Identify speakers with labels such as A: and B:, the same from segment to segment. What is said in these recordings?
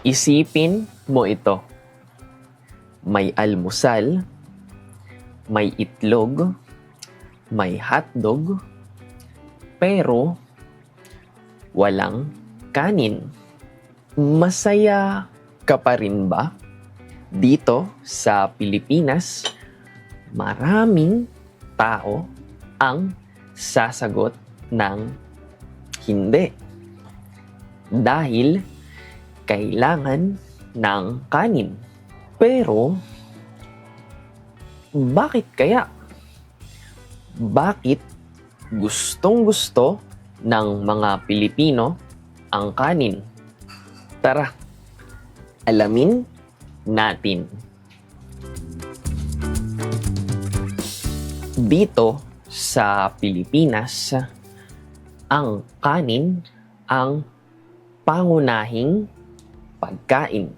A: Isipin mo ito. May almusal, may itlog, may hotdog, pero walang kanin. Masaya ka pa rin ba? Dito sa Pilipinas, maraming tao ang sasagot ng hindi. Dahil kailangan ng kanin. Pero, bakit kaya? Bakit gustong-gusto ng mga Pilipino ang kanin? Tara, alamin natin. Dito sa Pilipinas, ang kanin ang pangunahing pagkain.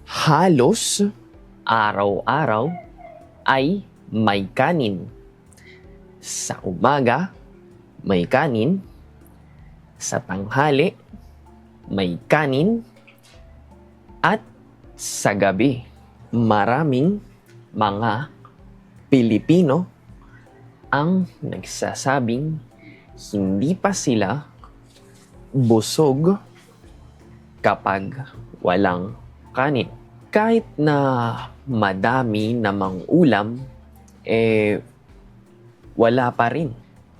A: Halos araw-araw ay may kanin. Sa umaga, may kanin. Sa tanghali, may kanin. At sa gabi, maraming mga Pilipino ang nagsasabing hindi pa sila busog kapag walang kanin. Kahit na madami namang ulam, wala pa rin.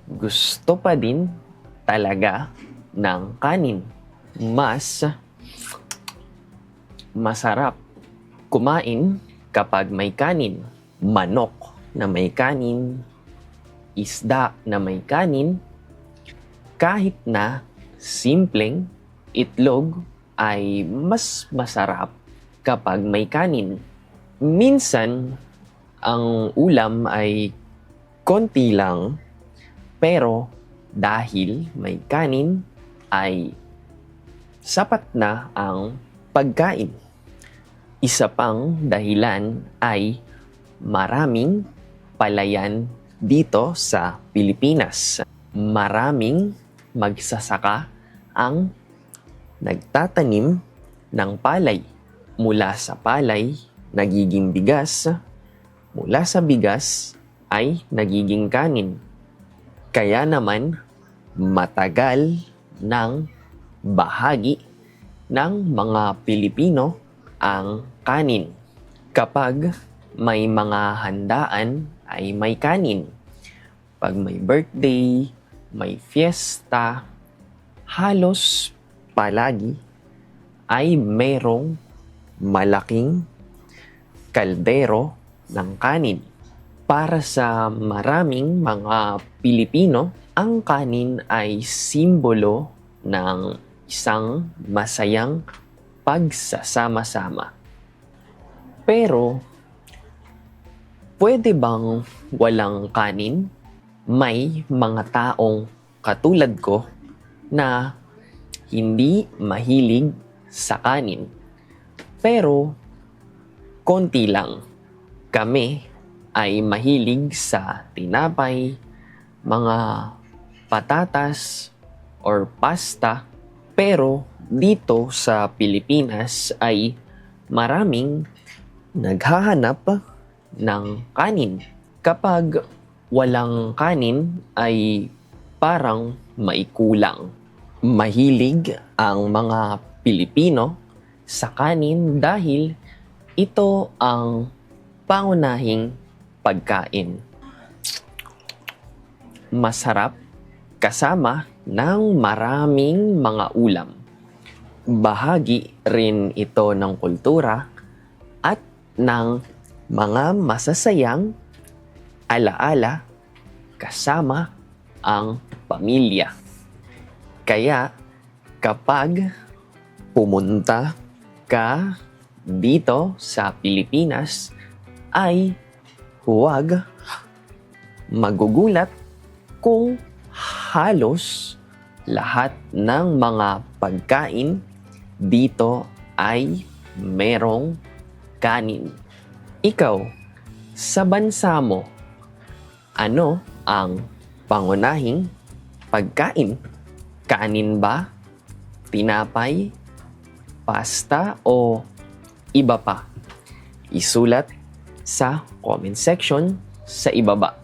A: Gusto pa din talaga ng kanin. Mas masarap kumain kapag may kanin. Manok na may kanin, isda na may kanin, kahit na simpleng itlog ay mas masarap kapag may kanin. Minsan, ang ulam ay konti lang, pero dahil may kanin ay sapat na ang pagkain. Isa pang dahilan ay maraming palayan dito sa Pilipinas. Maraming magsasaka ang nagtatanim ng palay. Mula sa palay, nagiging bigas. Mula sa bigas ay nagiging kanin. Kaya naman, matagal ng bahagi ng mga Pilipino ang kanin. Kapag may mga handaan ay may kanin. Pag may birthday, may fiesta, halos palagi ay merong malaking kaldero ng kanin. Para sa maraming mga Pilipino, ang kanin ay simbolo ng isang masayang pagsasama-sama. Pero, pwede bang walang kanin? May mga taong katulad ko na hindi mahilig sa kanin. Pero, konti lang. Kami ay mahilig sa tinapay, mga patatas, or pasta. Pero, dito sa Pilipinas ay maraming naghahanap ng kanin. Kapag walang kanin ay parang maikulang. Mahilig ang mga Pilipino sa kanin dahil ito ang pangunahing pagkain. Masarap kasama ng maraming mga ulam. Bahagi rin ito ng kultura at ng mga masasayang alaala kasama ang pamilya. Kaya kapag pumunta ka dito sa Pilipinas ay huwag magugulat kung halos lahat ng mga pagkain dito ay merong kanin. Ikaw, sa bansa mo, ano ang pangunahing pagkain? Kanin ba? Tinapay? pasta o iba pa? Isulat sa comment section sa ibaba.